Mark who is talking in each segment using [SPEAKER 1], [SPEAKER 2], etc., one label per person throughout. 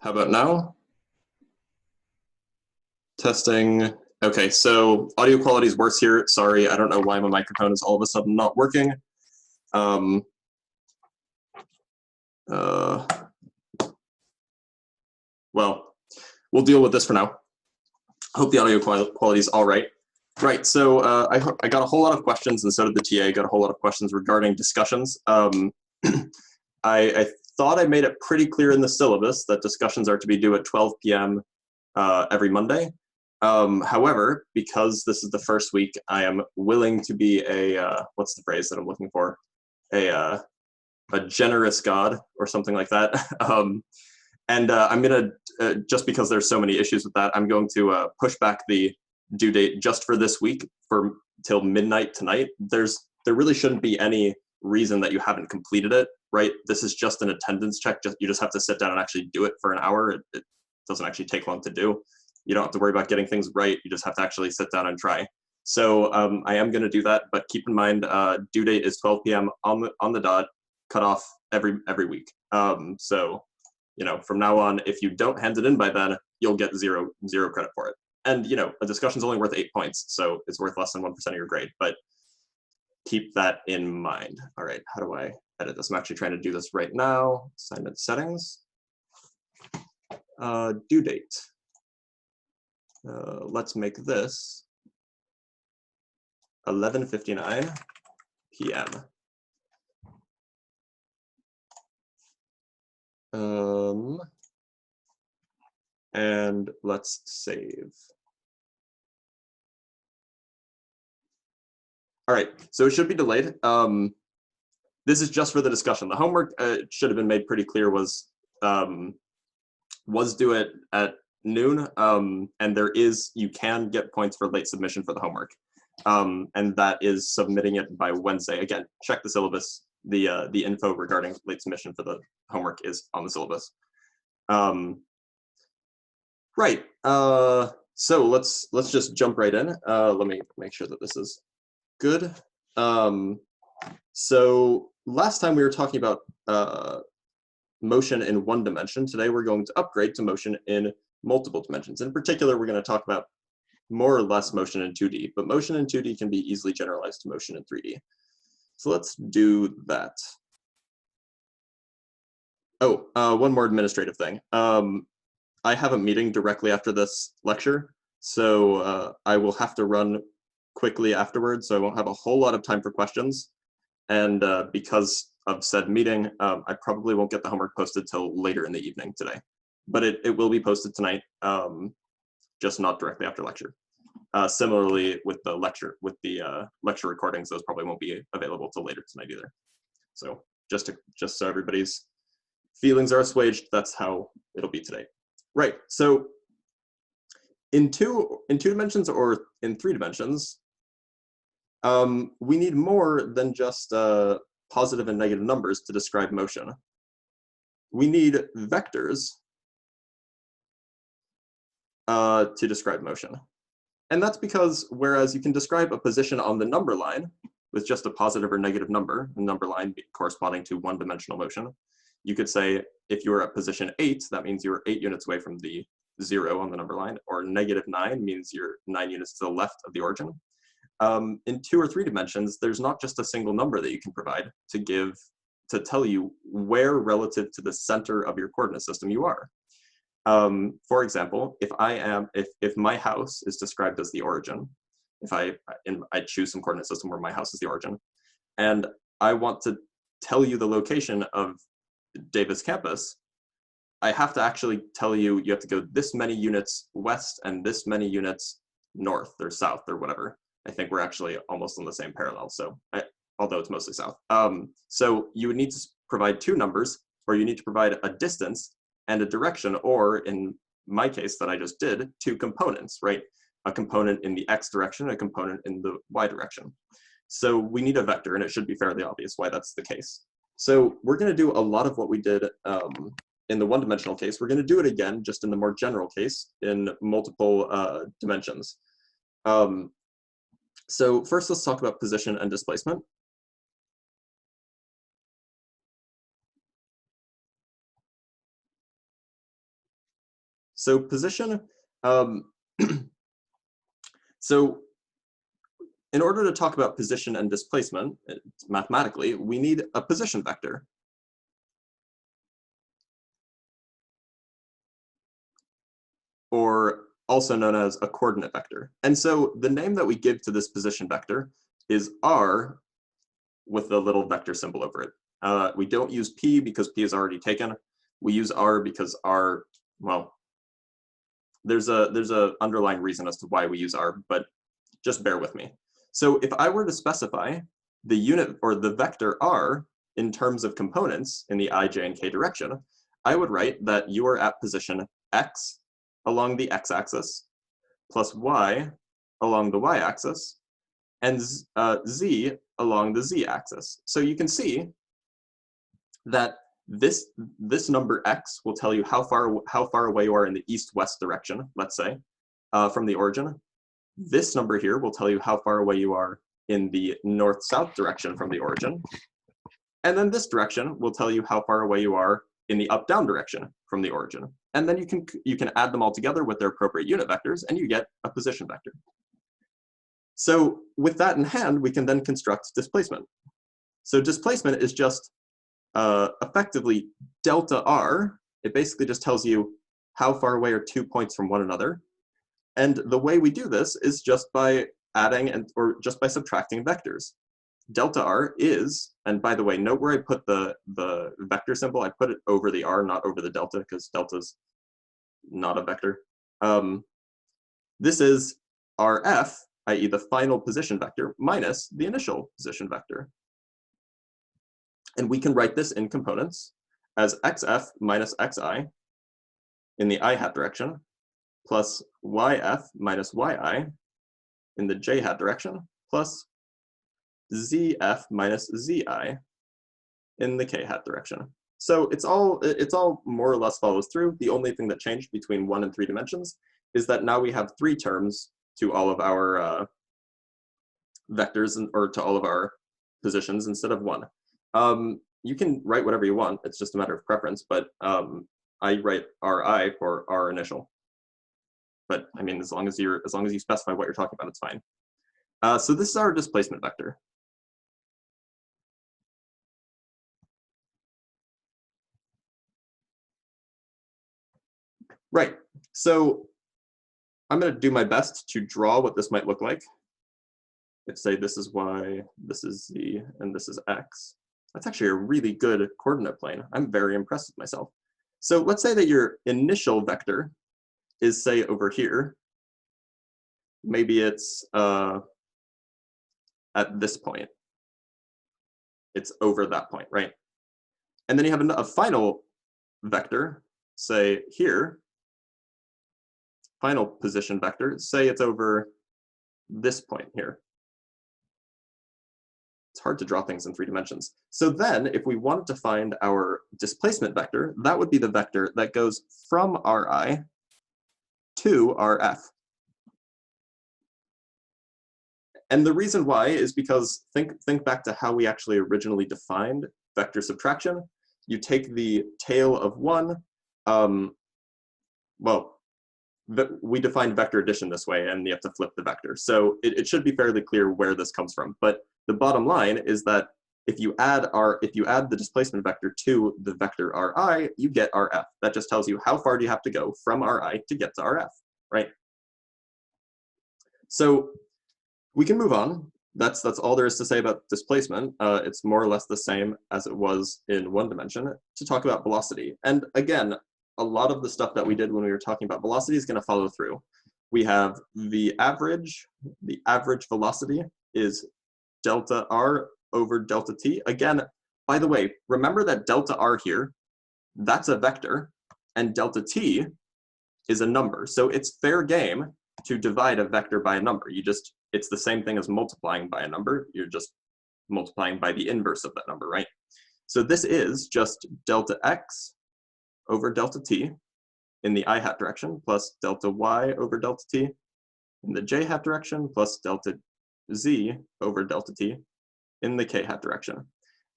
[SPEAKER 1] How about now? Testing. Okay, so audio quality is worse here. Sorry, I don't know why my microphone is all of a sudden not working. Well, we'll deal with this for now. Hope the audio quality is all right. Right, so I got a whole lot of questions, and so did the TA. Got a whole lot of questions regarding discussions. I thought I made it pretty clear in the syllabus that discussions are to be due at 12 p.m. Every Monday. However, because this is the first week, I am willing to be a, what's the phrase that I'm looking for? A generous God or something like that. And I'm going to, just because there's so many issues with that, I'm going to push back the due date just for this week till midnight tonight. There really shouldn't be any reason that you haven't completed it, right? This is just an attendance check. You just have to sit down and actually do it for an hour. It doesn't actually take long to do. You don't have to worry about getting things right. You just have to actually sit down and try. So I am going to do that, but keep in mind, due date is 12 p.m. on the dot, cut off every week. So, you know, from now on, if you don't hand it in by then, you'll get zero credit for it. And, you know, a discussion is only worth 8 points, so it's worth less than 1% of your grade, but keep that in mind. All right, how do I edit this? I'm actually trying to do this right now. Assignment settings. Due date. Let's make this 11:59 p.m. And let's save. All right, so it should be delayed. This is just for the discussion. The homework should have been made pretty clear was due at noon, and you can get points for late submission for the homework, and that is submitting it by Wednesday. Again, check the syllabus. The info regarding late submission for the homework is on the syllabus. Right. So let's just jump right in. Let me make sure that this is good. So last time we were talking about motion in one dimension. Today we're going to upgrade to motion in multiple dimensions. In particular, we're going to talk about more or less motion in 2D, but motion in 2D can be easily generalized to motion in 3D. So let's do that. Oh, one more administrative thing. I have a meeting directly after this lecture, so I will have to run quickly afterwards, so I won't have a whole lot of time for questions. And because of said meeting, I probably won't get the homework posted till later in the evening today. But it will be posted tonight, just not directly after lecture. Similarly with the lecture recordings, those probably won't be available till later tonight either. So just so everybody's feelings are assuaged, that's how it'll be today. Right, so in two dimensions or in 3 dimensions, we need more than just positive and negative numbers to describe motion. We need vectors to describe motion. And that's because whereas you can describe a position on the number line with just a positive or negative number, the number line corresponding to one-dimensional motion, you could say if you were at position 8, that means you're 8 units away from the 0 on the number line, or -9 means you're 9 units to the left of the origin. In 2 or 3 dimensions, there's not just a single number that you can provide to tell you where relative to the center of your coordinate system you are. For example, if my house is described as the origin, if I choose some coordinate system where my house is the origin, and I want to tell you the location of Davis campus, I have to actually tell you have to go this many units west and this many units north or south or whatever. I think we're actually almost on the same parallel, so although it's mostly south. So you would need to provide 2 numbers, or you need to provide a distance and a direction, or in my case that I just did, 2 components, right? A component in the x direction, a component in the y direction. So we need a vector, and it should be fairly obvious why that's the case. So we're going to do a lot of what we did in the one-dimensional case. We're going to do it again, just in the more general case, in multiple dimensions. So first, let's talk about position and displacement. So position, so in order to talk about position and displacement, mathematically, we need a position vector. Or also known as a coordinate vector. And so the name that we give to this position vector is r with the little vector symbol over it. We don't use p because p is already taken. We use r because r, well, there's a underlying reason as to why we use r, but just bear with me. So if I were to specify the unit or the vector r in terms of components in the I, j, and k direction, I would write that you are at position x along the x-axis, plus y along the y-axis, and z along the z-axis. So you can see that this number x will tell you how far away you are in the east-west direction, let's say, from the origin. This number here will tell you how far away you are in the north-south direction from the origin. And then this direction will tell you how far away you are in the up-down direction from the origin. And then you can add them all together with their appropriate unit vectors, and you get a position vector. So with that in hand, we can then construct displacement. So displacement is just effectively delta r. It basically just tells you how far away are 2 points from one another. And the way we do this is just by adding or just by subtracting vectors. Delta r is, and by the way, note where I put the vector symbol. I put it over the r, not over the delta, because delta's not a vector. This is rf, i.e. the final position vector, minus the initial position vector. And we can write this in components as xf minus xi in the I hat direction, plus yf minus yi in the j hat direction, plus zf minus zi in the k hat direction. So it's all more or less follows through. The only thing that changed between 1 and 3 dimensions is that now we have 3 terms to all of our vectors, or to all of our positions, instead of 1. You can write whatever you want. It's just a matter of preference, but I write ri for r initial. But I mean, as long as you specify what you're talking about, it's fine. So this is our displacement vector. Right. So I'm going to do my best to draw what this might look like. Let's say this is y, this is z, and this is x. That's actually a really good coordinate plane. I'm very impressed with myself. So let's say that your initial vector is, say, over here. Maybe it's at this point. It's over that point, right? And then you have a final vector, say here. Final position vector, say it's over this point here. It's hard to draw things in 3 dimensions. So then, if we wanted to find our displacement vector, that would be the vector that goes from Ri to Rf. And the reason why is because think back to how we actually originally defined vector subtraction. You take the tail of one, well, we define vector addition this way, and you have to flip the vector. So it should be fairly clear where this comes from. But the bottom line is that if you add the displacement vector to the vector Ri, you get Rf. That just tells you how far do you have to go from Ri to get to Rf, right? So we can move on. That's all there is to say about displacement. It's more or less the same as it was in 1 dimension, to talk about velocity. And again, a lot of the stuff that we did when we were talking about velocity is going to follow through. We have the average velocity is delta r over delta t. Again, by the way, remember that delta r here, that's a vector, and delta t is a number. So it's fair game to divide a vector by a number. It's the same thing as multiplying by a number. You're just multiplying by the inverse of that number, right? So this is just delta x over delta t in the I hat direction, plus delta y over delta t in the j hat direction, plus delta z over delta t in the k hat direction.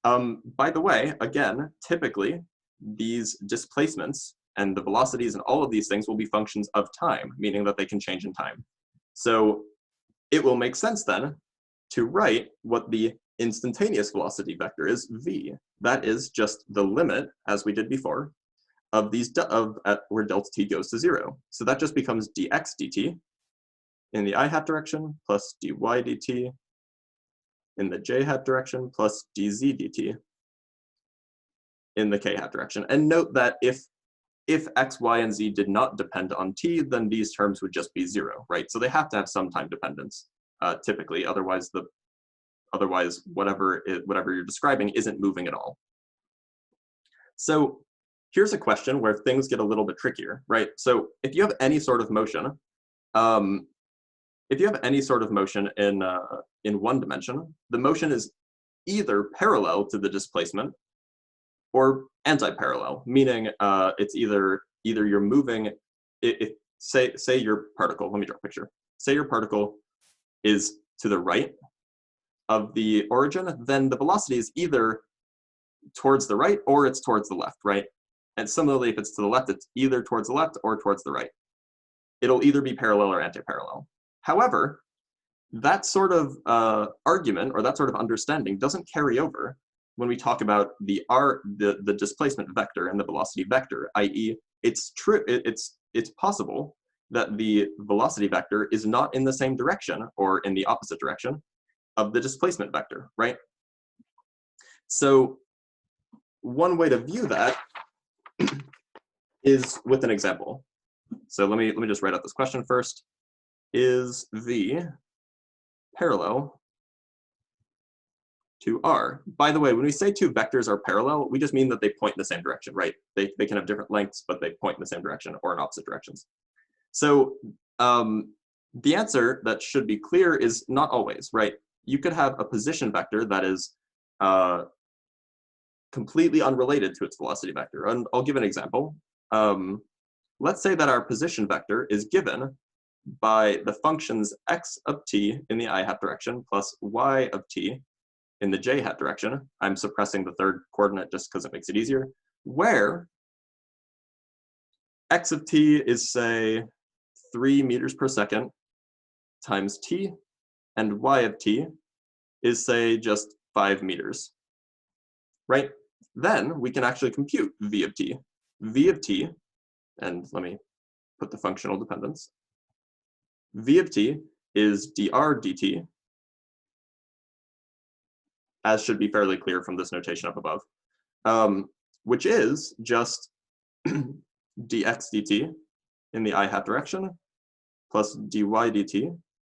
[SPEAKER 1] By the way, again, typically these displacements and the velocities and all of these things will be functions of time, meaning that they can change in time. So it will make sense then to write what the instantaneous velocity vector is, v. That is just the limit, as we did before, of these where delta t goes to 0. So that just becomes dx dt in the I hat direction plus dy dt in the j hat direction plus dz dt in the k hat direction. And note that if x, y, and z did not depend on t, then these terms would just be 0, right? So they have to have some time dependence, typically. Otherwise, whatever you're describing isn't moving at all. So here's a question where things get a little bit trickier, right? So if you have any sort of motion, in one dimension, the motion is either parallel to the displacement or anti-parallel, meaning it's either you're moving. Say your particle. Let me draw a picture. Say your particle is to the right of the origin, then the velocity is either towards the right or it's towards the left, right? And similarly, if it's to the left, it's either towards the left or towards the right. It'll either be parallel or anti-parallel. However, that sort of argument or that sort of understanding doesn't carry over when we talk about the displacement vector and the velocity vector, i.e., it's possible that the velocity vector is not in the same direction or in the opposite direction of the displacement vector, right? So one way to view that is with an example. So let me just write out this question first. Is v parallel to r? By the way, when we say two vectors are parallel, we just mean that they point in the same direction, right? They can have different lengths, but they point in the same direction or in opposite directions. So the answer that should be clear is not always, right? You could have a position vector that is completely unrelated to its velocity vector. And I'll give an example. Let's say that our position vector is given by the functions x of t in the I hat direction plus y of t in the j hat direction. I'm suppressing the third coordinate just because it makes it easier, where x of t is, say, 3 meters per second times t, and y of t is, say, just 5 meters, right? Then we can actually compute v of t. V of t, and let me put the functional dependence. V of t is dr dt, as should be fairly clear from this notation up above, which is just dx dt in the I hat direction plus dy dt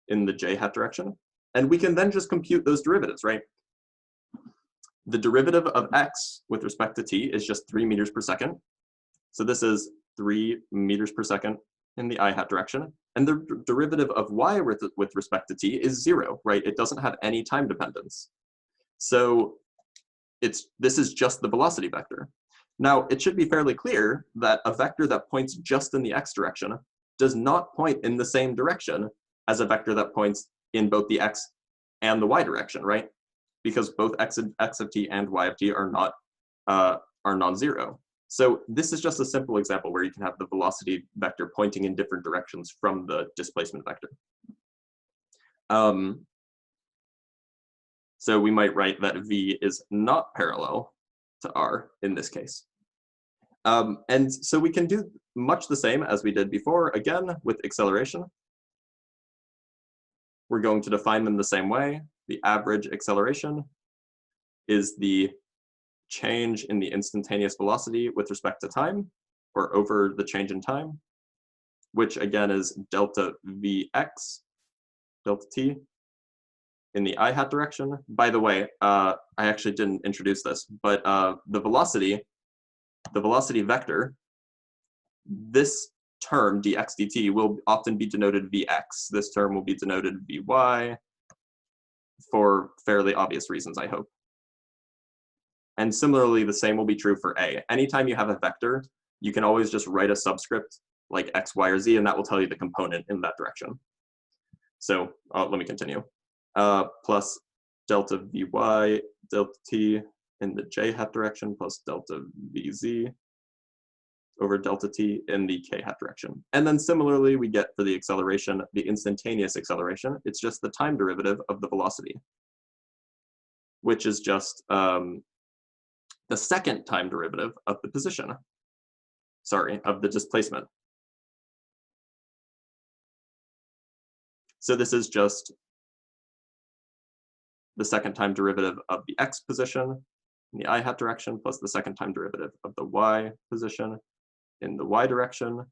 [SPEAKER 1] in the j hat direction. And we can then just compute those derivatives, right? The derivative of x with respect to t is just 3 meters per second. So this is 3 meters per second in the I hat direction. And the derivative of y with respect to t is 0, right? It doesn't have any time dependence. So this is just the velocity vector. Now, it should be fairly clear that a vector that points just in the x direction does not point in the same direction as a vector that points in both the x and the y direction, right? Because both x of t and y of t are non-zero. So this is just a simple example where you can have the velocity vector pointing in different directions from the displacement vector. So we might write that v is not parallel to r in this case. And so we can do much the same as we did before, again, with acceleration. We're going to define them the same way. The average acceleration is the change in the instantaneous velocity with respect to time, or over the change in time, which again is delta vx, delta t, in the I hat direction. By the way, I actually didn't introduce this, but the velocity vector, this term dx dt will often be denoted vx. This term will be denoted vy for fairly obvious reasons, I hope. And similarly, the same will be true for a. Anytime you have a vector, you can always just write a subscript like x, y, or z, and that will tell you the component in that direction. So let me continue. Plus delta vy, delta t in the j hat direction, plus delta vz over delta t in the k hat direction. And then similarly, we get for the acceleration, the instantaneous acceleration, it's just the time derivative of the velocity, which is just the second time derivative of the position, sorry, of the displacement. So this is just the second time derivative of the x position in the I hat direction, plus the second time derivative of the y position in the y direction,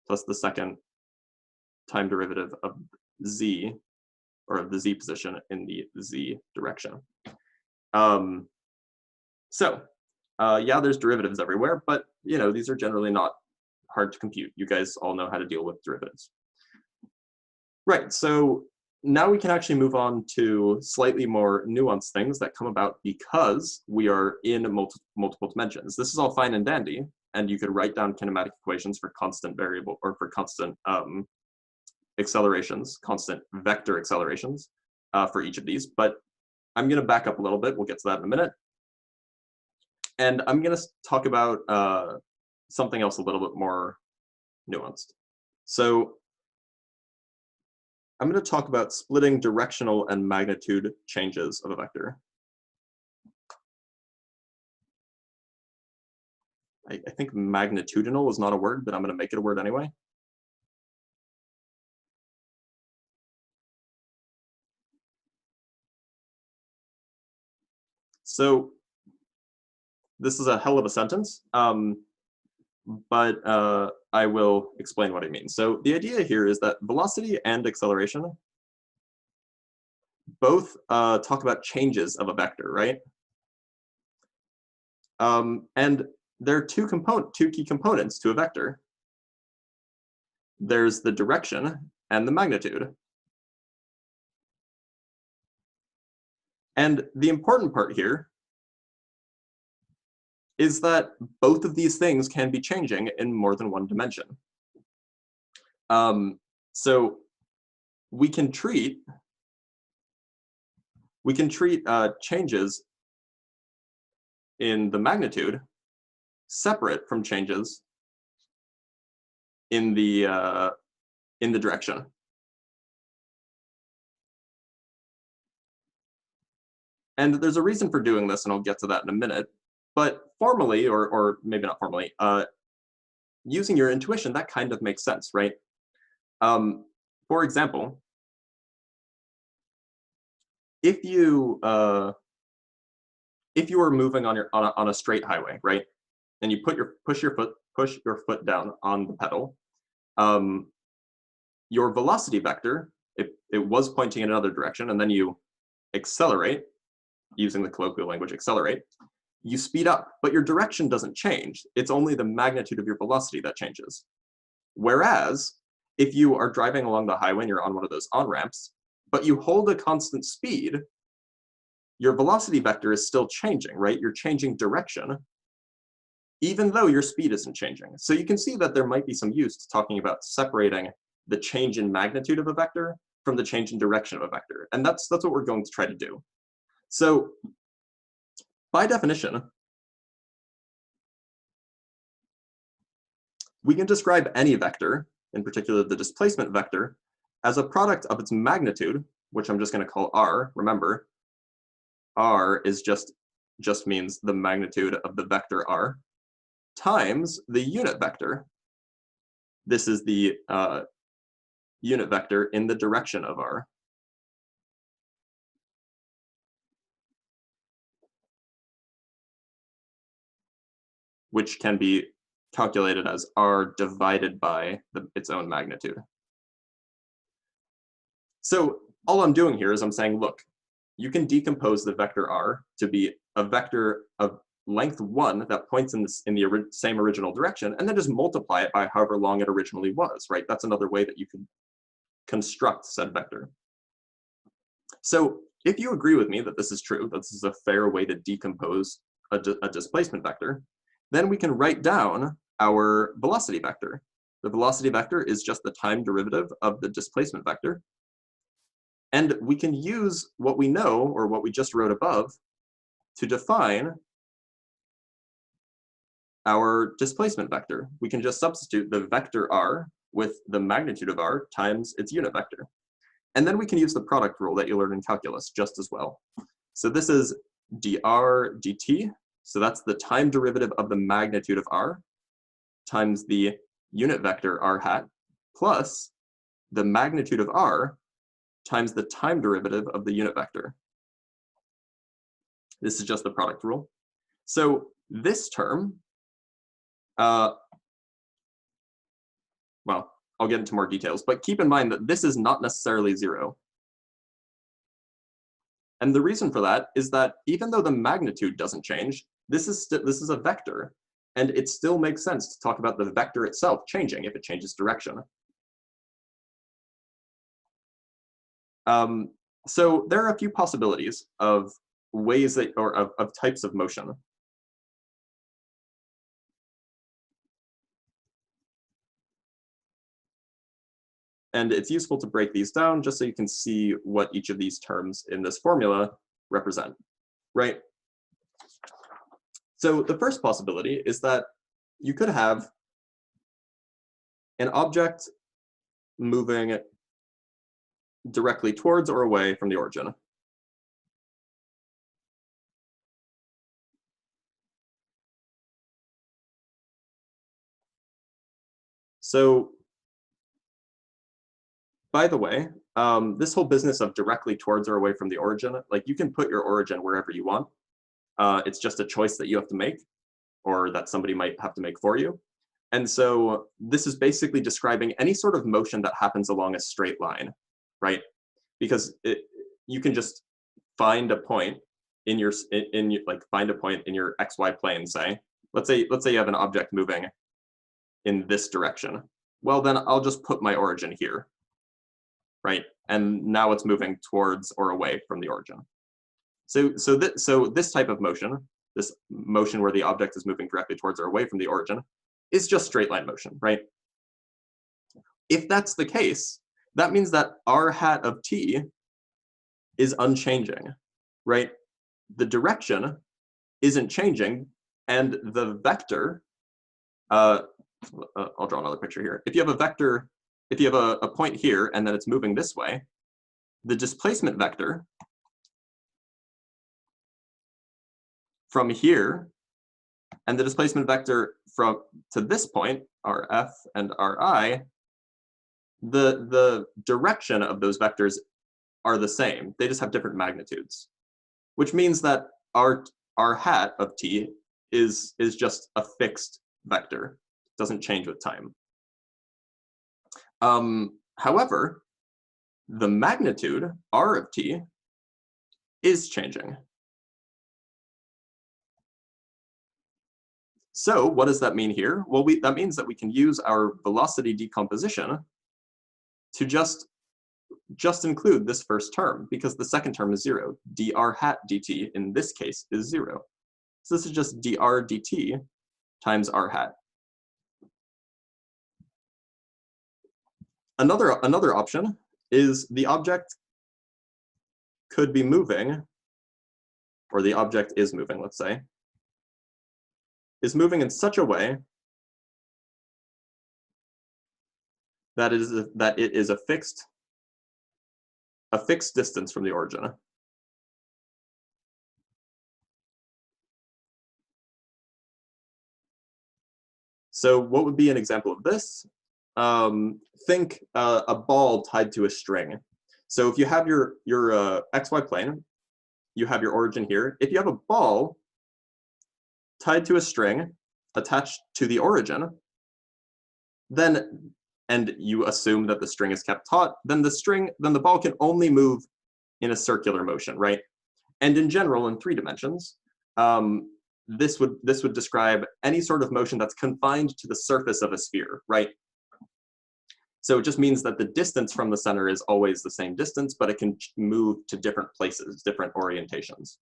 [SPEAKER 1] plus the second time derivative of z, or of the z position in the z direction. Yeah, there's derivatives everywhere, but these are generally not hard to compute. You guys all know how to deal with derivatives. Right, so now we can actually move on to slightly more nuanced things that come about because we are in multiple dimensions. This is all fine and dandy, and you could write down kinematic equations for constant variable, or for constant accelerations, constant vector accelerations for each of these, but I'm going to back up a little bit. We'll get to that in a minute. And I'm going to talk about something else a little bit more nuanced. So I'm going to talk about splitting directional and magnitude changes of a vector. I think magnitudinal is not a word, but I'm going to make it a word anyway. So this is a hell of a sentence, but I will explain what it means. So the idea here is that velocity and acceleration both talk about changes of a vector, right? And there are two key components to a vector. There's the direction and the magnitude. And the important part here is that both of these things can be changing in more than one dimension. So we can treat changes in the magnitude separate from changes in the direction. And there's a reason for doing this, and I'll get to that in a minute. But formally, or maybe not formally, using your intuition, that kind of makes sense, right? For example, if you were moving on a straight highway, right, and you push your foot down on the pedal, your velocity vector, it was pointing in another direction, and then you accelerate, using the colloquial language, accelerate, you speed up, but your direction doesn't change. It's only the magnitude of your velocity that changes. Whereas, if you are driving along the highway and you're on one of those on-ramps, but you hold a constant speed, your velocity vector is still changing, right? You're changing direction, even though your speed isn't changing. So you can see that there might be some use to talking about separating the change in magnitude of a vector from the change in direction of a vector. And that's what we're going to try to do. So by definition, we can describe any vector, in particular the displacement vector, as a product of its magnitude, which I'm just going to call r. Remember, r is just means the magnitude of the vector r, times the unit vector. This is the unit vector in the direction of r. Which can be calculated as r divided by its own magnitude. So all I'm doing here is I'm saying, look, you can decompose the vector r to be a vector of length 1 that points in the same original direction, and then just multiply it by however long it originally was, right? That's another way that you could construct said vector. So if you agree with me that this is true, that this is a fair way to decompose a displacement vector, then we can write down our velocity vector. The velocity vector is just the time derivative of the displacement vector. And we can use what we know, or what we just wrote above, to define our displacement vector. We can just substitute the vector r with the magnitude of r times its unit vector. And then we can use the product rule that you learned in calculus just as well. So this is dr dt, so that's the time derivative of the magnitude of r, times the unit vector r hat, plus the magnitude of r times the time derivative of the unit vector. This is just the product rule. So this term, well, I'll get into more details, but keep in mind that this is not necessarily 0. And the reason for that is that even though the magnitude doesn't change, this is a vector, and it still makes sense to talk about the vector itself changing if it changes direction. So there are a few possibilities of ways that, or of types of motion. And it's useful to break these down just so you can see what each of these terms in this formula represent, right? So the first possibility is that you could have an object moving directly towards or away from the origin. So, by the way, this whole business of directly towards or away from the origin, like you can put your origin wherever you want. It's just a choice that you have to make, or that somebody might have to make for you. And so this is basically describing any sort of motion that happens along a straight line, right? Because you can just find a point in your find a point in your xy plane. Say, let's say you have an object moving in this direction. Well, then I'll just put my origin here, right? And now it's moving towards or away from the origin. So this type of motion, this motion where the object is moving directly towards or away from the origin, is just straight line motion, right? If that's the case, that means that r hat of t is unchanging, right? The direction isn't changing, and the vector, I'll draw another picture here. If you have a vector, if you have a point here and then it's moving this way, the displacement vector from here and the displacement vector from to this point, rf and ri, the direction of those vectors are the same. They just have different magnitudes, which means that r hat of t is just a fixed vector. It doesn't change with time. However, the magnitude r of t is changing. So what does that mean here? Well, that means that we can use our velocity decomposition to just include this first term, because the second term is 0. dr hat dt in this case is 0. So this is just dr dt times r hat. Another option is the object could be moving, or the object is moving, let's say, is moving in such a way that it is a fixed distance from the origin. So what would be an example of this? Think a ball tied to a string. So if you have your xy plane, you have your origin here. If you have a ball tied to a string attached to the origin, then, and you assume that the string is kept taut, then the ball can only move in a circular motion, right? And in general, in 3 dimensions, this would describe any sort of motion that's confined to the surface of a sphere, right? So it just means that the distance from the center is always the same distance, but it can move to different places, different orientations.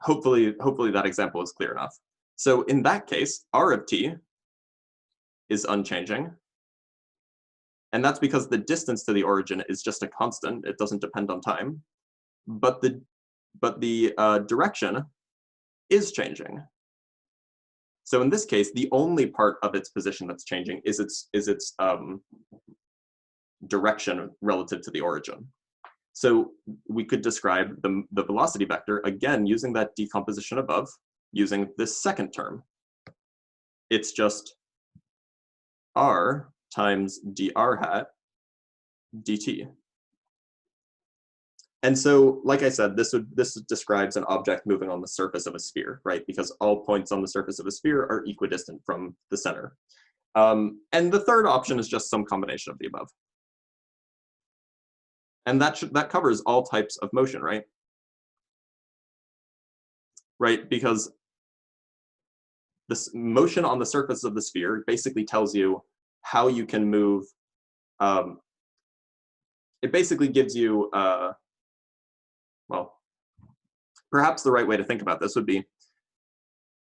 [SPEAKER 1] Hopefully that example is clear enough. So in that case, r of t is unchanging. And that's because the distance to the origin is just a constant. It doesn't depend on time. But the direction is changing. So in this case, the only part of its position that's changing is its direction relative to the origin. So we could describe the velocity vector, again, using that decomposition above, using this second term. It's just r times dr hat dt. And so, like I said, this describes an object moving on the surface of a sphere, right? Because all points on the surface of a sphere are equidistant from the center. And the third option is just some combination of the above. And that covers all types of motion, right? Right, because this motion on the surface of the sphere basically tells you how you can move. It basically gives you, well, perhaps the right way to think about this would be,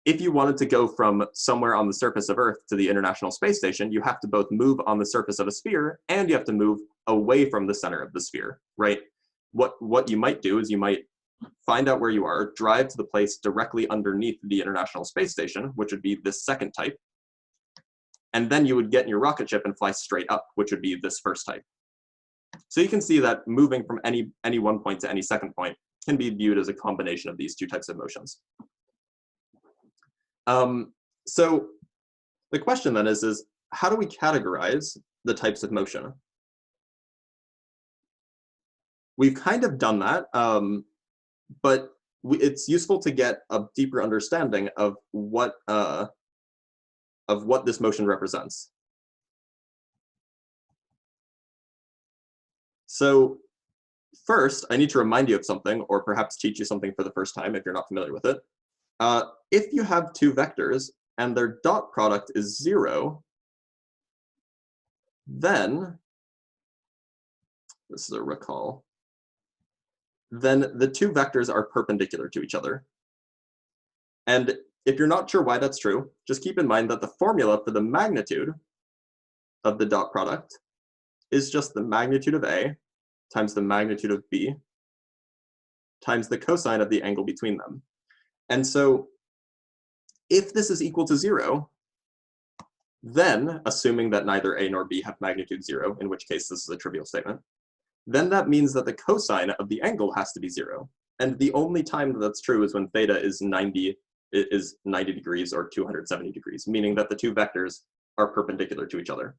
[SPEAKER 1] if you wanted to go from somewhere on the surface of Earth to the International Space Station, you have to both move on the surface of a sphere and you have to move away from the center of the sphere, right? What you might do is you might find out where you are, drive to the place directly underneath the International Space Station, which would be this second type, and then you would get in your rocket ship and fly straight up, which would be this first type. So you can see that moving from any one point to any second point can be viewed as a combination of these two types of motions. So the question then is how do we categorize the types of motion? We've kind of done that, but it's useful to get a deeper understanding of what this motion represents. So first, I need to remind you of something, or perhaps teach you something for the first time if you're not familiar with it. If you have two vectors and their dot product is 0, then, this is a recall, then the two vectors are perpendicular to each other. And if you're not sure why that's true, just keep in mind that the formula for the magnitude of the dot product is just the magnitude of A times the magnitude of B times the cosine of the angle between them. And so if this is equal to 0, then, assuming that neither A nor B have magnitude 0, in which case this is a trivial statement, then that means that the cosine of the angle has to be 0. And the only time that that's true is when theta is 90 degrees or 270 degrees, meaning that the two vectors are perpendicular to each other.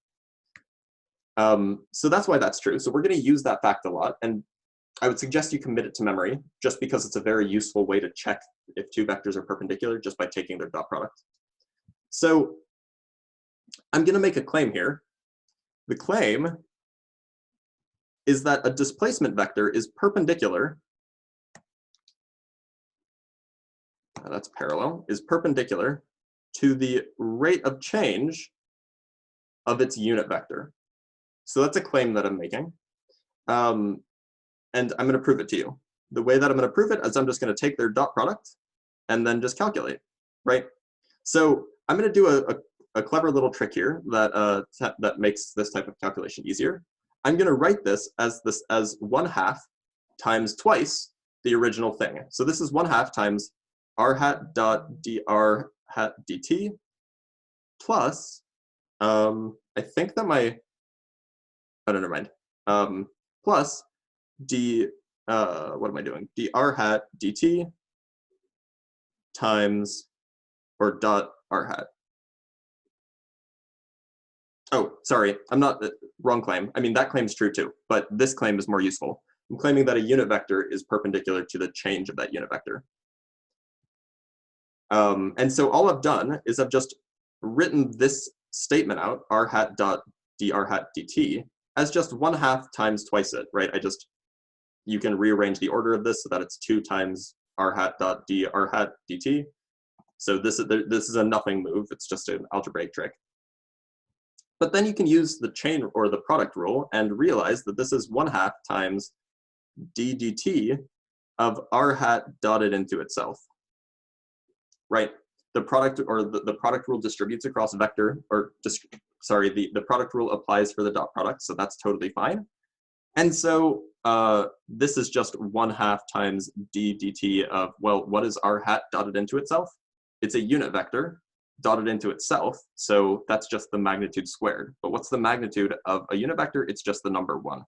[SPEAKER 1] So that's why that's true. So we're going to use that fact a lot, and I would suggest you commit it to memory, just because it's a very useful way to check if two vectors are perpendicular just by taking their dot product. So I'm going to make a claim here. The claim is that a displacement vector is perpendicular, that's parallel, is perpendicular to the rate of change of its unit vector. So that's a claim that I'm making. And I'm going to prove it to you. The way that I'm going to prove it is I'm just going to take their dot product and then just calculate, right? So I'm going to do a clever little trick here that makes this type of calculation easier. I'm going to write this as 1/2 times twice the original thing. So this is 1/2 times r hat dot dr hat dt plus, I think that oh, never mind, plus what am I doing? dr hat dt times, or dot r hat. Oh, sorry, I'm not, wrong claim. I mean, that claim's true too, but this claim is more useful. I'm claiming that a unit vector is perpendicular to the change of that unit vector. And so all I've done is I've just written this statement out, r hat dot dr hat dt, as just 1/2 times twice it, right? You can rearrange the order of this so that it's 2 times r hat dot dr hat dt. So this is a nothing move. It's just an algebraic trick. But then you can use the chain or the product rule and realize that this is 1/2 times d dt of r hat dotted into itself, right? The product, or the product rule distributes across vector, or sorry, the product rule applies for the dot product, so that's totally fine. And so this is just 1/2 times d dt of, well, what is r hat dotted into itself? It's a unit vector dotted into itself, so that's just the magnitude squared. But what's the magnitude of a unit vector? It's just the number 1.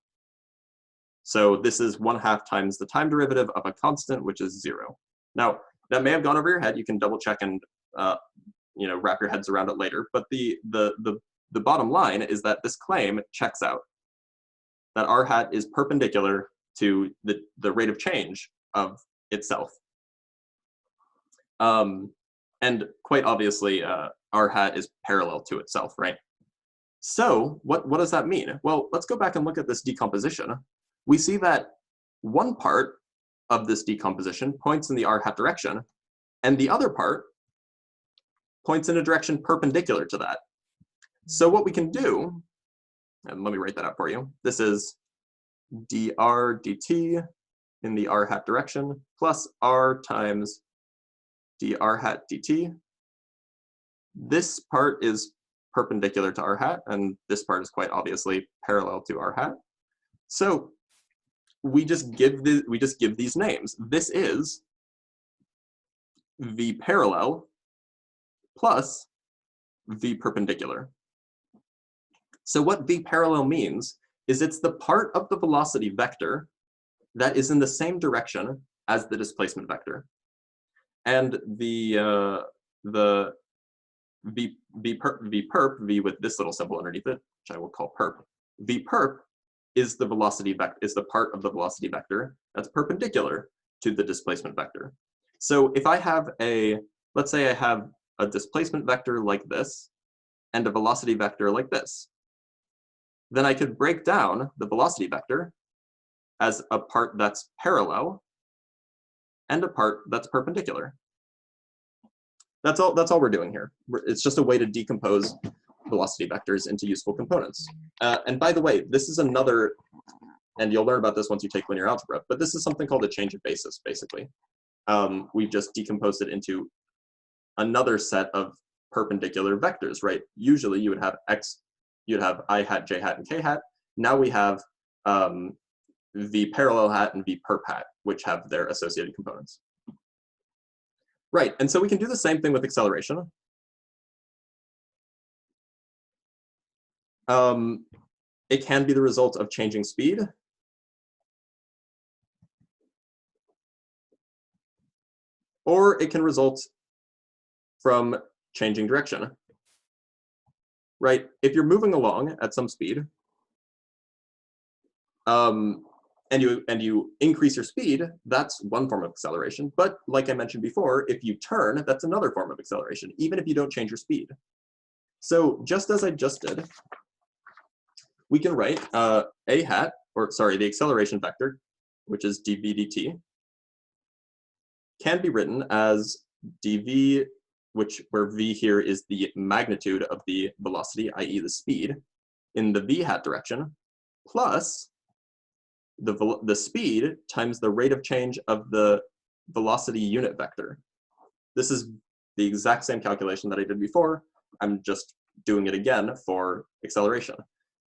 [SPEAKER 1] So this is 1/2 times the time derivative of a constant, which is 0. Now, that may have gone over your head. You can double check and wrap your heads around it later. But the bottom line is that this claim checks out, that r hat is perpendicular to the rate of change of itself. And quite obviously, r hat is parallel to itself, right? So what does that mean? Well, let's go back and look at this decomposition. We see that one part of this decomposition points in the r hat direction, and the other part points in a direction perpendicular to that. So what we can do, and let me write that out for you, this is dr dt in the r hat direction plus r times dr hat dt. This part is perpendicular to r hat, and this part is quite obviously parallel to r hat. So we just give these names. This is v parallel plus v perpendicular. So what v parallel means is it's the part of the velocity vector that is in the same direction as the displacement vector. And the v perp, v with this little symbol underneath it, which I will call perp, v perp is the velocity vector, is the part of the velocity vector that's perpendicular to the displacement vector. So if I have let's say I have a displacement vector like this and a velocity vector like this, then I could break down the velocity vector as a part that's parallel and a part that's perpendicular. That's all we're doing here. It's just a way to decompose velocity vectors into useful components. And by the way, this is another, and you'll learn about this once you take linear algebra, but this is something called a change of basis, basically. We've just decomposed it into another set of perpendicular vectors, right? Usually you would have you'd have I hat, j hat, and k hat. Now we have v parallel hat and v perp hat, which have their associated components. Right, and so we can do the same thing with acceleration. It can be the result of changing speed. Or it can result from changing direction. Right, if you're moving along at some speed, and you increase your speed, that's one form of acceleration. But like I mentioned before, if you turn, that's another form of acceleration, even if you don't change your speed. So just as I just did, we can write the acceleration vector, which is dv dt, can be written as dv, where v here is the magnitude of the velocity, i.e. the speed, in the v hat direction, plus the speed times the rate of change of the velocity unit vector. This is the exact same calculation that I did before. I'm just doing it again for acceleration.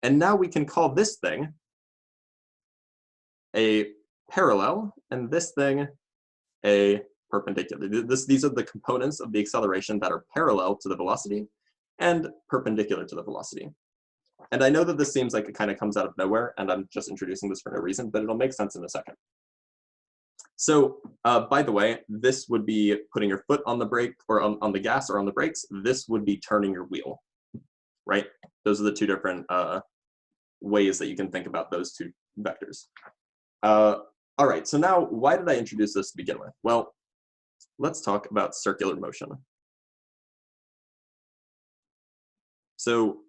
[SPEAKER 1] And now we can call this thing a parallel, and this thing a perpendicular. These are the components of the acceleration that are parallel to the velocity and perpendicular to the velocity. And I know that this seems like it kind of comes out of nowhere, and I'm just introducing this for no reason, but it'll make sense in a second. So, by the way, this would be putting your foot on the brake, or on the gas, or on the brakes. This would be turning your wheel, right? Those are the two different ways that you can think about those two vectors. All right, so now why did I introduce this to begin with? Well, let's talk about circular motion. So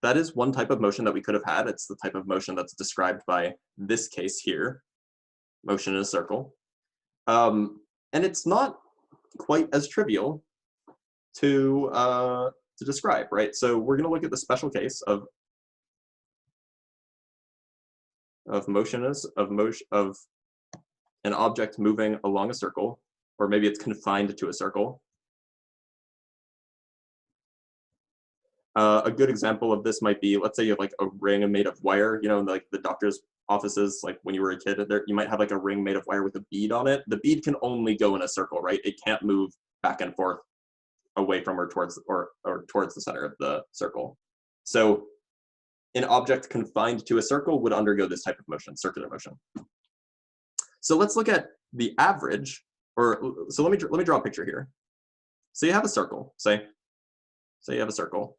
[SPEAKER 1] that is one type of motion that we could have had. It's the type of motion that's described by this case here, motion in a circle. And it's not quite as trivial to describe, right? So we're going to look at the special case of an object moving along a circle, or maybe it's confined to a circle. A good example of this might be, let's say you have like a ring made of wire, you know, like the doctors offices, like when you were a kid, there you might have like a ring made of wire with a bead on it. The bead can only go in a circle, right? It can't move back and forth away from or towards the center of the circle. So an object confined to a circle would undergo this type of motion, circular motion. So let's look at the average, so let me draw a picture here. So you have a circle, say you have a circle,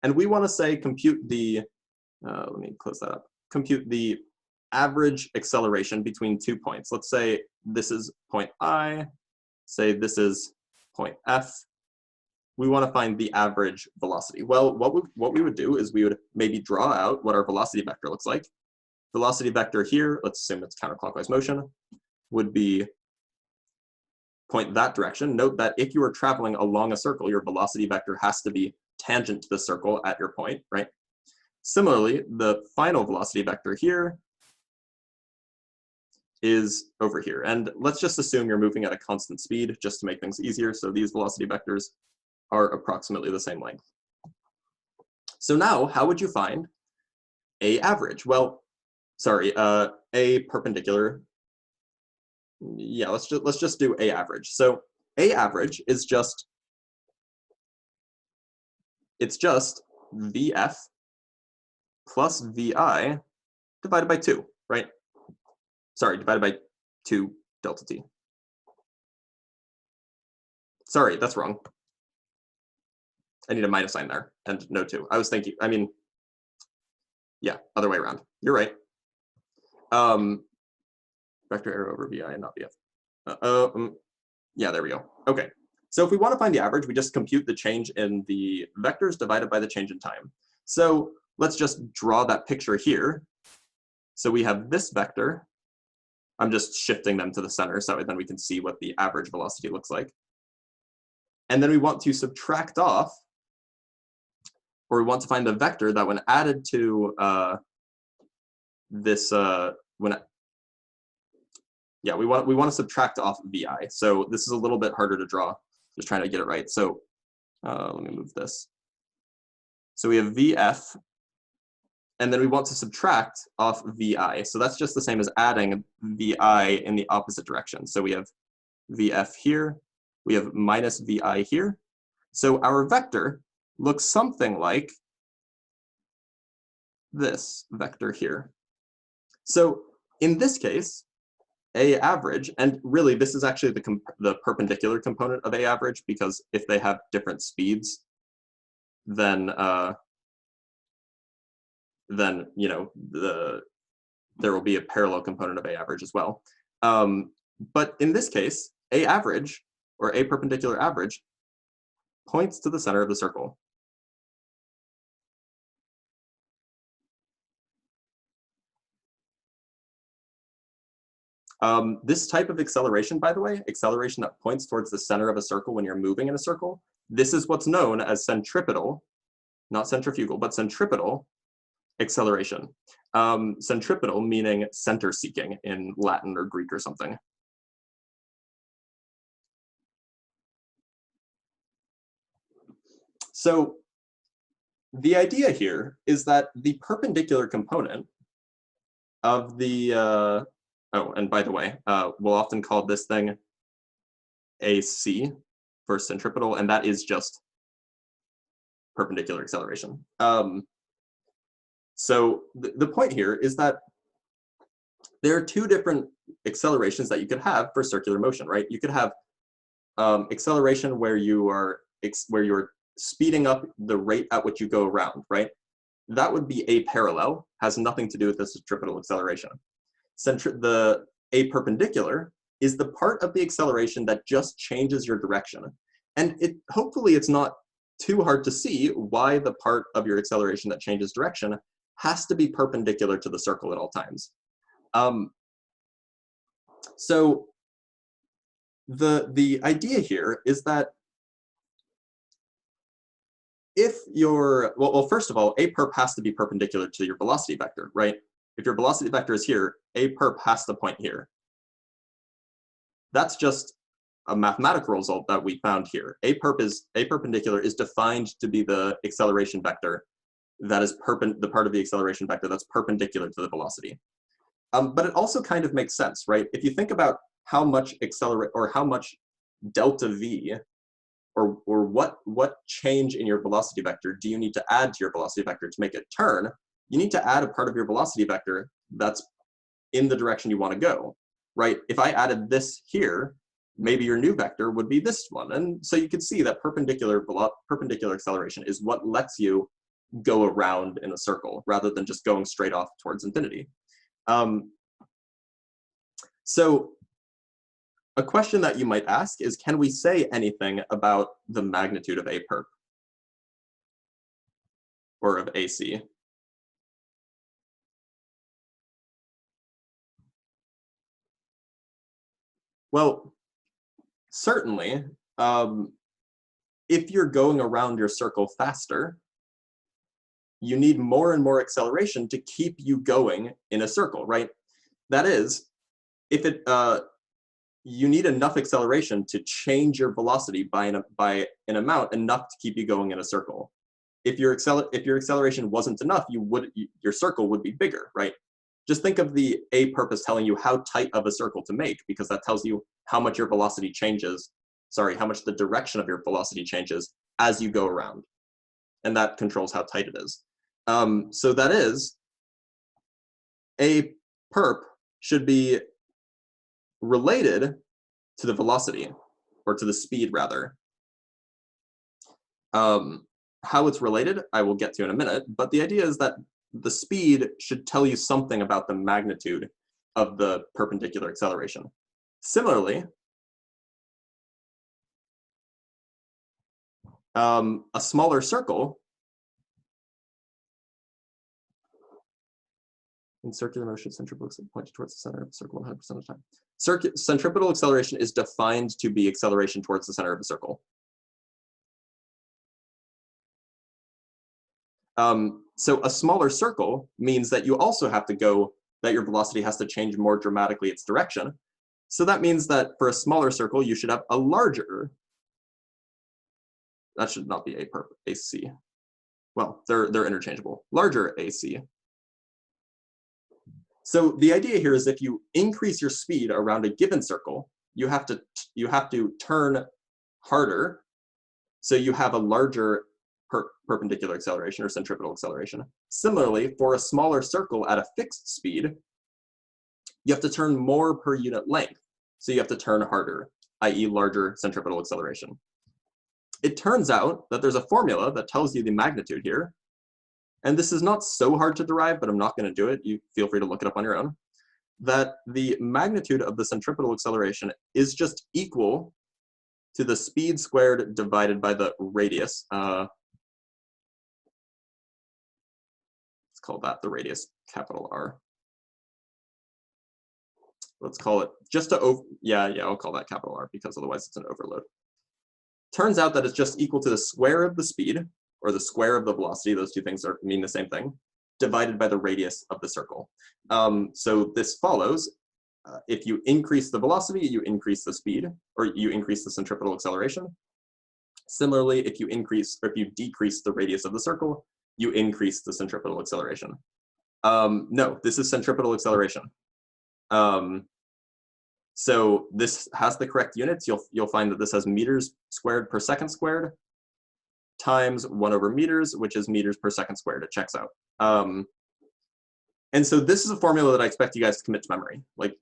[SPEAKER 1] and we want to say compute the, let me close that up, compute the average acceleration between 2 points. Let's say this is point I, say this is point F. We want to find the average velocity. Well, what we would do is we would maybe draw out what our velocity vector looks like. Velocity vector here, let's assume it's counterclockwise motion, would be point that direction. Note that if you are traveling along a circle, your velocity vector has to be tangent to the circle at your point, right? Similarly, the final velocity vector here is over here. And let's just assume you're moving at a constant speed just to make things easier. So these velocity vectors are approximately the same length. So now, how would you find a average? Well, sorry, a perpendicular. Yeah, let's just do a average. So a average is just, it's just VF plus VI divided by 2, right? Sorry, divided by 2 delta t. Sorry, that's wrong. I need a minus sign there and no 2. I was thinking, I mean, yeah, other way around. You're right. Vector arrow over VI, not VF. Yeah, there we go. Okay, so if we want to find the average, we just compute the change in the vectors divided by the change in time. So let's just draw that picture here. So we have this vector. I'm just shifting them to the center so then we can see what the average velocity looks like. And then we want to subtract off, or we want to find the vector that when added to this, yeah, we want to subtract off VI. So this is a little bit harder to draw, just trying to get it right. So let me move this. So we have VF, and then we want to subtract off VI. So that's just the same as adding VI in the opposite direction. So we have VF here, we have minus VI here. So our vector looks something like this vector here. So in this case, A average, and really this is actually the perpendicular component of A average, because if they have different speeds, then you know, there will be a parallel component of A average as well. But in this case, A average, or A perpendicular average, points to the center of the circle. This type of acceleration, by the way, acceleration that points towards the center of a circle when you're moving in a circle, this is what's known as centripetal, not centrifugal, but centripetal acceleration. Centripetal meaning center seeking in Latin or Greek or something. So the idea here is that the perpendicular component of the, oh, and by the way, we'll often call this thing AC for centripetal, and that is just perpendicular acceleration. So the point here is that there are 2 different accelerations that you could have for circular motion, right? You could have acceleration where you're speeding up the rate at which you go around, right? That would be aparallel, has nothing to do with the centripetal acceleration. The aperpendicular is the part of the acceleration that just changes your direction. And hopefully it's not too hard to see why the part of your acceleration that changes direction has to be perpendicular to the circle at all times. So the idea here is that if well, first of all, a perp has to be perpendicular to your velocity vector, right? If your velocity vector is here, a perp has to point here. That's just a mathematical result that we found here. A perpendicular is defined to be the acceleration vector that is the part of the acceleration vector that's perpendicular to the velocity. But it also kind of makes sense, right? If you think about how much accelerate or how much delta v, or what change in your velocity vector do you need to add to your velocity vector to make it turn, you need to add a part of your velocity vector that's in the direction you want to go, right? If I added this here, maybe your new vector would be this one. And so you can see that perpendicular acceleration is what lets you go around in a circle rather than just going straight off towards infinity. So a question that you might ask is, can we say anything about the magnitude of a perp or of AC? Well, certainly, if you're going around your circle faster, you need more and more acceleration to keep you going in a circle, right? That is, if you need enough acceleration to change your velocity by an amount enough to keep you going in a circle. If your acceleration wasn't enough, your circle would be bigger, right? Just think of the a purpose telling you how tight of a circle to make, because that tells you how much your velocity changes, how much the direction of your velocity changes as you go around. And that controls how tight it is. So that is, a perp should be related to the velocity, or to the speed rather. How it's related, I will get to in a minute, but the idea is that the speed should tell you something about the magnitude of the perpendicular acceleration. Similarly, a smaller circle in circular motion, centripetal acceleration pointed towards the center of the circle 100% of the time. Centripetal acceleration is defined to be acceleration towards the center of the circle. So a smaller circle means that you also have to that your velocity has to change more dramatically its direction. So that means that for a smaller circle, you should have a larger, that should not be a perp, AC. Well, they're interchangeable, larger AC. So the idea here is if you increase your speed around a given circle, you have to turn harder, so you have a larger perpendicular acceleration or centripetal acceleration. Similarly, for a smaller circle at a fixed speed, you have to turn more per unit length, so you have to turn harder, i.e. larger centripetal acceleration. It turns out that there's a formula that tells you the magnitude here, and this is not so hard to derive, but I'm not going to do it. You feel free to look it up on your own. That the magnitude of the centripetal acceleration is just equal to the speed squared divided by the radius. Let's call that the radius, capital R. Let's call it just I'll call that capital R, because otherwise it's an overload. Turns out that it's just equal to the square of the speed, or the square of the velocity, those two things mean the same thing, divided by the radius of the circle. So this follows, if you increase the velocity, you increase the speed, or you increase the centripetal acceleration. Similarly, if you decrease the radius of the circle, you increase the centripetal acceleration. No, this is centripetal acceleration. So this has the correct units. You'll find that this has meters squared per second squared times 1/meters, which is meters per second squared. It checks out. And so this is a formula that I expect you guys to commit to memory. Like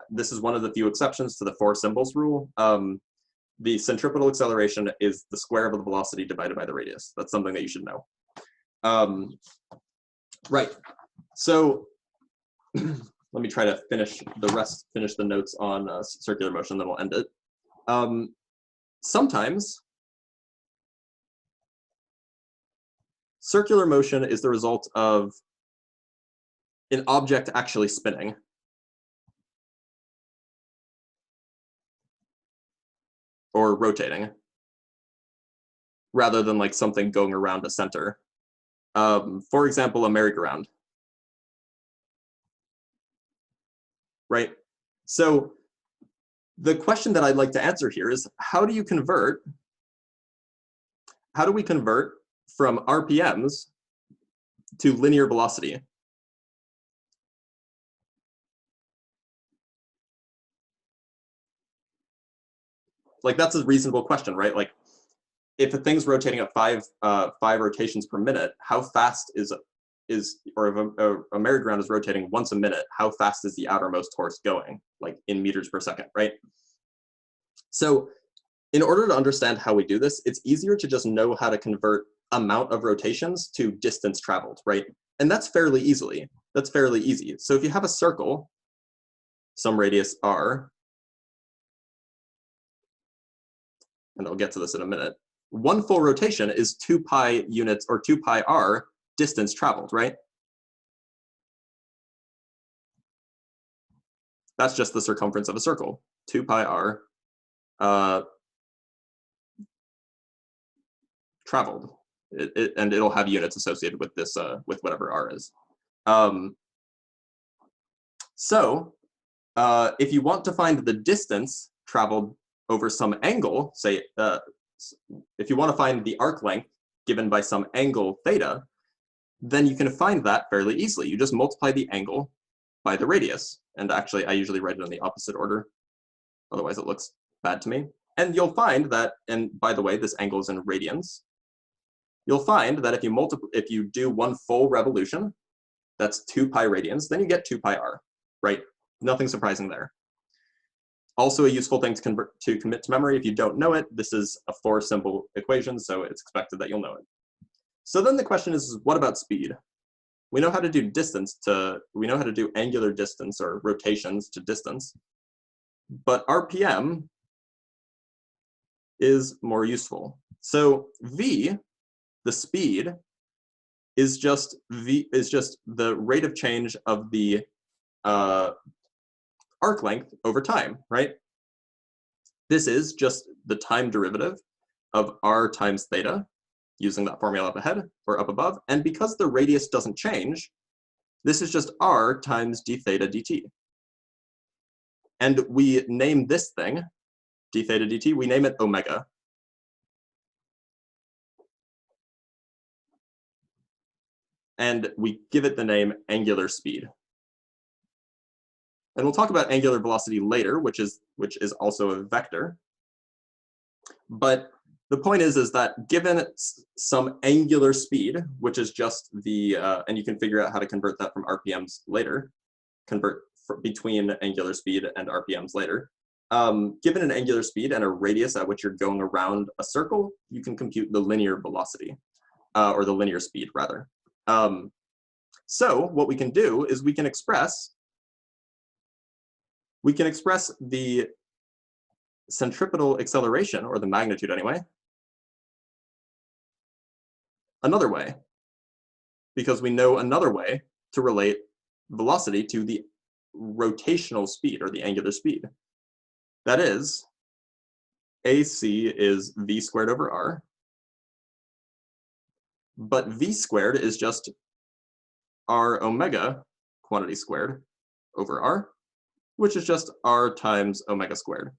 [SPEAKER 1] this is one of the few exceptions to the 4 symbols rule. The centripetal acceleration is the square of the velocity divided by the radius. That's something that you should know. Right. So let me try to finish the notes on circular motion, then we'll end it. Sometimes circular motion is the result of an object actually spinning. Or rotating, rather than like something going around a center. For example, a merry-go-round. Right? So the question that I'd like to answer here is, how do we convert from RPMs to linear velocity? like that's a reasonable question, right? Like if a thing's rotating at five rotations per minute, how fast or if a merry-go-round is rotating once a minute, how fast is the outermost horse going, like in meters per second, right? So in order to understand how we do this, it's easier to just know how to convert amount of rotations to distance traveled, right? And that's fairly easy. So if you have a circle, some radius r, and I'll get to this in a minute, one full rotation is 2 pi units, or 2 pi r distance traveled, right? That's just the circumference of a circle, 2 pi r traveled. And it'll have units associated with this, with whatever r is. So if you want to find the distance traveled over some angle, say, if you want to find the arc length given by some angle theta, then you can find that fairly easily. You just multiply the angle by the radius. And actually, I usually write it in the opposite order. Otherwise, it looks bad to me. And you'll find that, and by the way, this angle is in radians. You'll find that if you do one full revolution, that's 2 pi radians, then you get 2 pi r, right? Nothing surprising there. Also a useful thing to commit to memory. If you don't know it, this is a 4-symbol equation, so it's expected that you'll know it. So then the question is, what about speed? We know how to do we know how to do angular distance or rotations to distance, but RPM is more useful. So v, the speed, is just the rate of change of the arc length over time, right? This is just the time derivative of r times theta, using that formula up ahead or up above. And because the radius doesn't change, this is just r times d theta dt. And we name this thing, d theta dt, we name it omega. And we give it the name angular speed. And we'll talk about angular velocity later, which is also a vector. But the point is that given some angular speed, which is just the, and you can figure out how to convert that from RPMs later, convert between angular speed and RPMs later. Given an angular speed and a radius at which you're going around a circle, you can compute the linear velocity, or the linear speed rather. So what we can do is we can express the centripetal acceleration, or the magnitude anyway, another way, because we know another way to relate velocity to the rotational speed, or the angular speed. That is, AC is v squared over r, but v squared is just r omega quantity squared over r, which is just r times omega squared.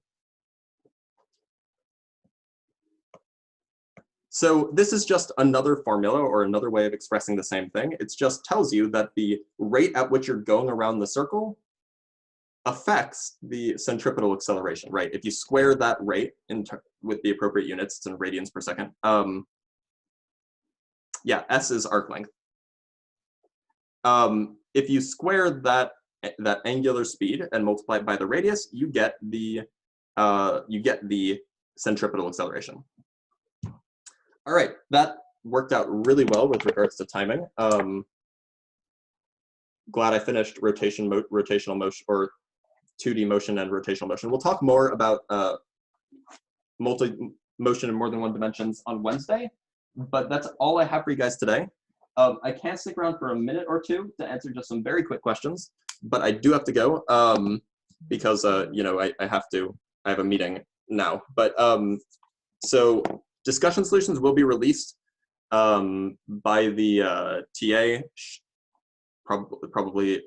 [SPEAKER 1] So this is just another formula, or another way of expressing the same thing. It just tells you that the rate at which you're going around the circle affects the centripetal acceleration, right? If you square that rate with the appropriate units, it's in radians per second. Yeah, s is arc length. If you square that angular speed and multiply it by the radius, you get the centripetal acceleration. All right, that worked out really well with regards to timing. Glad I finished rotational motion, or 2D motion and rotational motion. We'll talk more about multi-motion in more than one dimensions on Wednesday, but that's all I have for you guys today. I can stick around for a minute or two to answer just some very quick questions, but I do have to go because you know, I have a meeting now. But so discussion solutions will be released by the TA, probably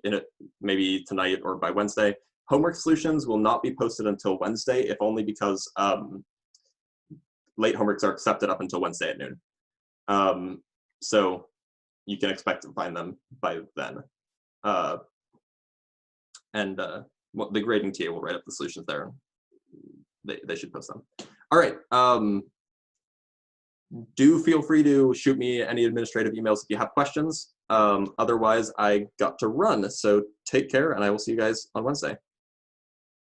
[SPEAKER 1] maybe tonight or by Wednesday. Homework solutions will not be posted until Wednesday, if only because late homeworks are accepted up until Wednesday at noon. So you can expect to find them by then. And the grading TA will write up the solutions there. they should post them. All right. Do feel free to shoot me any administrative emails if you have questions. Otherwise, I got to run. So take care, and I will see you guys on Wednesday.